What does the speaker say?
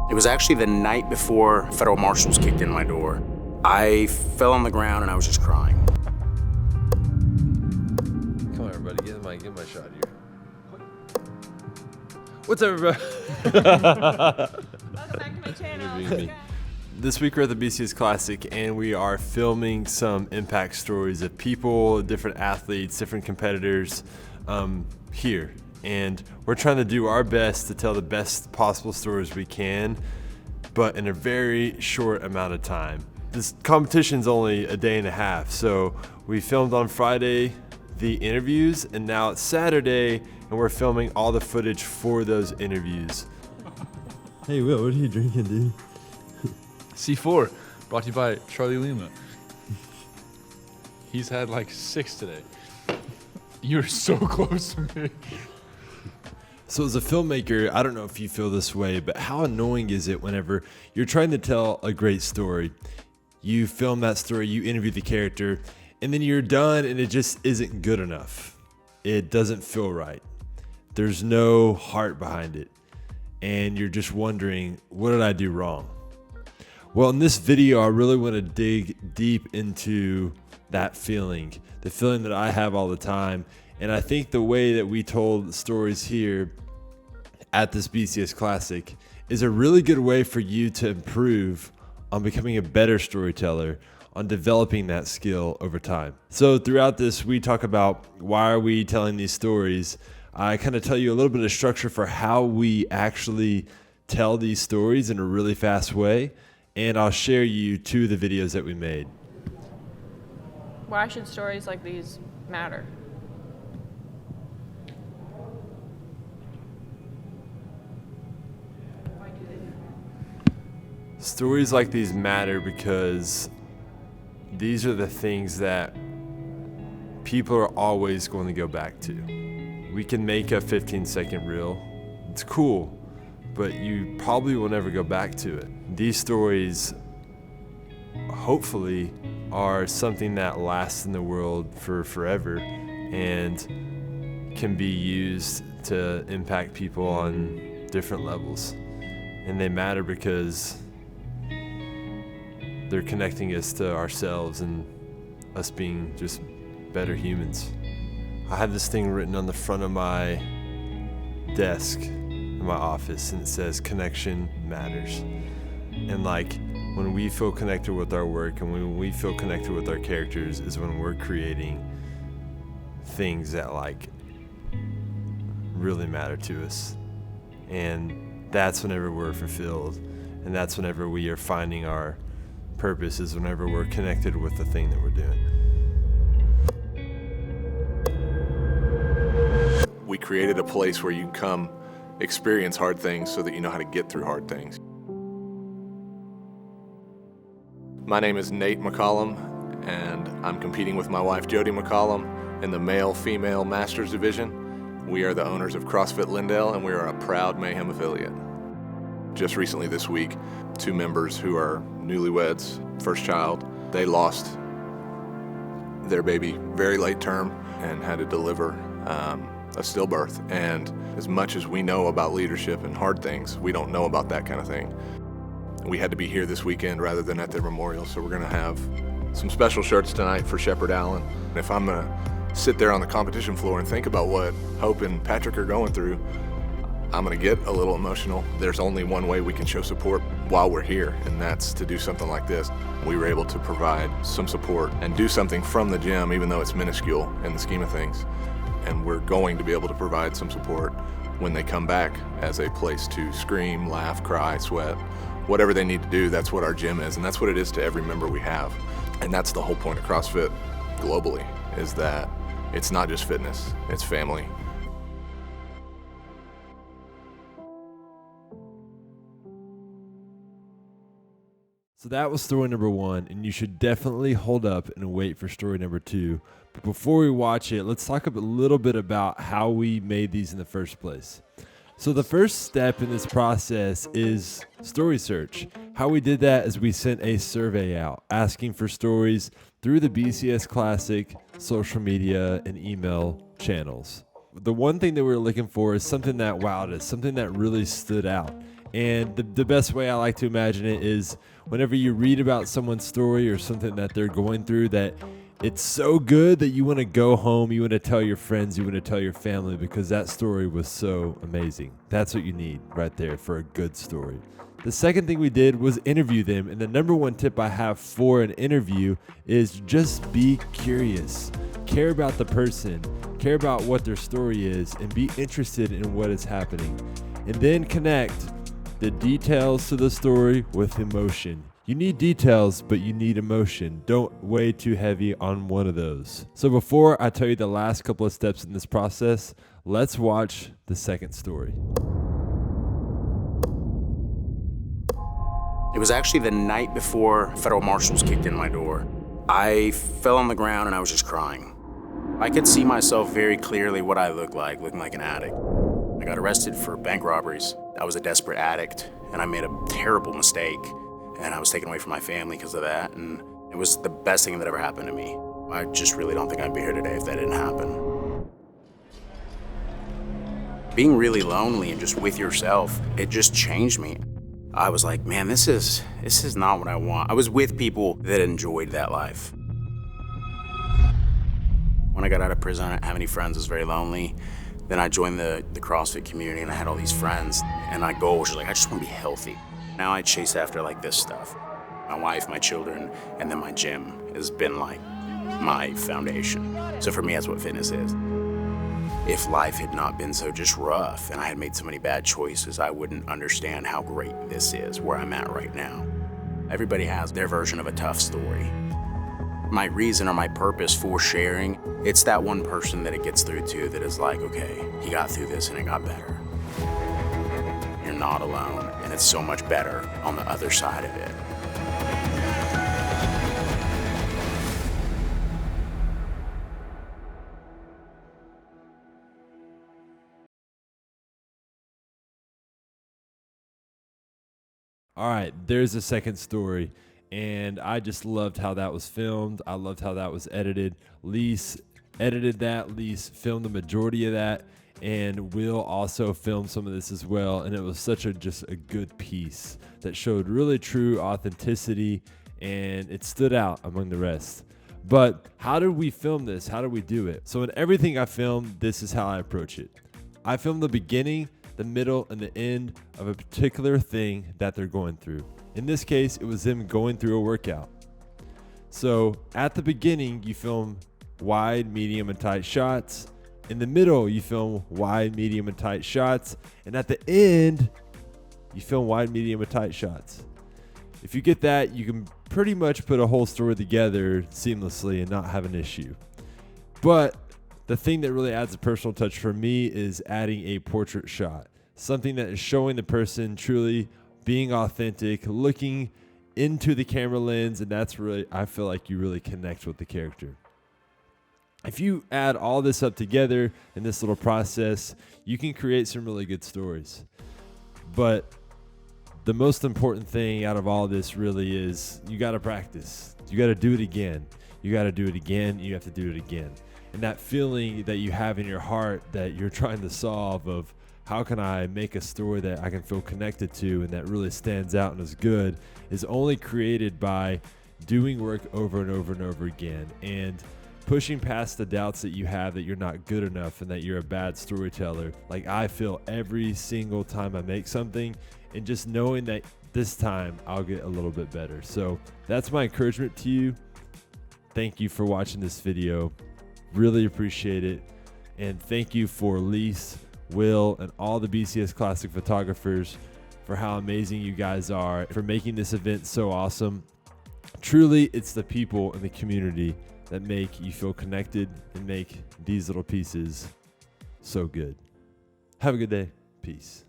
It was actually the night before federal marshals kicked in my door. I fell on the ground and I was just crying. Come on, everybody, get my shot here. What's up, everybody? Welcome back to my channel. This week we're at the BCS Classic and we are filming some impact stories of people, different athletes, different competitors here. And we're trying to do our best to tell the best possible stories we can, but in a very short amount of time. This competition's only a day and a half, so we filmed on Friday the interviews, and now it's Saturday, and we're filming all the footage for those interviews. Hey Will, what are you drinking, dude? C4, brought to you by Charlie Lima. He's had like 6 today. You're so close to me. So as a filmmaker, I don't know if you feel this way, but how annoying is it whenever you're trying to tell a great story? You film that story, you interview the character, and then you're done and it just isn't good enough. It doesn't feel right. There's no heart behind it. And you're just wondering, what did I do wrong? Well, in this video, I really want to dig deep into that feeling, the feeling that I have all the time. And I think the way that we told stories here at this BCS Classic is a really good way for you to improve on becoming a better storyteller, on developing that skill over time. So throughout this, we talk about why are we telling these stories. I kind of tell you a little bit of structure for how we actually tell these stories in a really fast way. And I'll share you 2 of the videos that we made. Why should stories like these matter? Stories like these matter because these are the things that people are always going to go back to. We can make a 15-second reel. It's cool, but you probably will never go back to it. These stories, hopefully, are something that lasts in the world for forever and can be used to impact people on different levels. And they matter because they're connecting us to ourselves and us being just better humans. I have this thing written on the front of my desk in my office, and it says connection matters. And like when we feel connected with our work and when we feel connected with our characters is when we're creating things that like really matter to us. And that's whenever we're fulfilled, and that's whenever we are finding our purpose, is whenever we're connected with the thing that we're doing. We created a place where you can come experience hard things so that you know how to get through hard things. My name is Nate McCollum, and I'm competing with my wife Jody McCollum in the male-female Masters Division. We are the owners of CrossFit Lindale, and we are a proud Mayhem affiliate. Just recently this week, 2 members who are newlyweds, first child, they lost their baby very late term and had to deliver a stillbirth. And as much as we know about leadership and hard things, we don't know about that kind of thing. We had to be here this weekend rather than at their memorial, so we're gonna have some special shirts tonight for Shepherd Allen. If I'm gonna sit there on the competition floor and think about what Hope and Patrick are going through, I'm gonna get a little emotional. There's only one way we can show support while we're here, and that's to do something like this. We were able to provide some support and do something from the gym, even though it's minuscule in the scheme of things. And we're going to be able to provide some support when they come back as a place to scream, laugh, cry, sweat, whatever they need to do. That's what our gym is, and that's what it is to every member we have. And that's the whole point of CrossFit globally, is that it's not just fitness, it's family. So that was story number 1, and you should definitely hold up and wait for story number 2. But before we watch it, let's talk a little bit about how we made these in the first place. So the first step in this process is story search. How we did that is we sent a survey out asking for stories through the BCS Classic, social media, and email channels. The one thing that we were looking for is something that wowed us, something that really stood out. And the best way I like to imagine it is whenever you read about someone's story or something that they're going through, that it's so good that you want to go home, you want to tell your friends, you want to tell your family, because that story was so amazing. That's what you need right there for a good story. The second thing we did was interview them. And the number one tip I have for an interview is just be curious. Care about the person, care about what their story is, and be interested in what is happening. And then connect the details to the story with emotion. You need details, but you need emotion. Don't weigh too heavy on one of those. So before I tell you the last couple of steps in this process, let's watch the second story. It was actually the night before federal marshals kicked in my door. I fell on the ground and I was just crying. I could see myself very clearly what I looked like, looking like an addict. I got arrested for bank robberies. I was a desperate addict and I made a terrible mistake, and I was taken away from my family because of that, and it was the best thing that ever happened to me. I just really don't think I'd be here today if that didn't happen. Being really lonely and just with yourself, it just changed me. I was like, man, this is not what I want. I was with people that enjoyed that life. When I got out of prison, I didn't have any friends. I was very lonely. Then I joined the CrossFit community and I had all these friends. And my goal was just like, I just want to be healthy. Now I chase after like this stuff. My wife, my children, and then my gym has been like my foundation. So for me, that's what fitness is. If life had not been so just rough and I had made so many bad choices, I wouldn't understand how great this is, where I'm at right now. Everybody has their version of a tough story. My reason or my purpose for sharing, it's that one person that it gets through to that is like, okay, he got through this and it got better. You're not alone, and it's so much better on the other side of it. All right, there's a second story, and I just loved how that was filmed. I loved how that was edited. Lise edited that. Lise filmed the majority of that, and Will also filmed some of this as well, and it was such just a good piece that showed really true authenticity, and it stood out among the rest. But how did we film this? How did we do it? So in everything I filmed, this is how I approach it. I film the beginning, the middle, and the end of a particular thing that they're going through. In this case, it was them going through a workout. So at the beginning, you film wide, medium, and tight shots. In the middle, you film wide, medium, and tight shots. And at the end, you film wide, medium, and tight shots. If you get that, you can pretty much put a whole story together seamlessly and not have an issue. But the thing that really adds a personal touch for me is adding a portrait shot, something that is showing the person truly being authentic, looking into the camera lens, and that's really, I feel like you really connect with the character. If you add all this up together in this little process, you can create some really good stories. But the most important thing out of all this really is you got to practice. You got to do it again. You got to do it again. You have to do it again. And that feeling that you have in your heart that you're trying to solve of how can I make a story that I can feel connected to and that really stands out and is good is only created by doing work over and over and over again and pushing past the doubts that you have that you're not good enough and that you're a bad storyteller. Like I feel every single time I make something, and just knowing that this time I'll get a little bit better. So that's my encouragement to you. Thank you for watching this video. Really appreciate it. And thank you for Lise, Will, and all the BCS Classic photographers for how amazing you guys are, for making this event so awesome. Truly, it's the people in the community that make you feel connected and make these little pieces so good. Have a good day. Peace.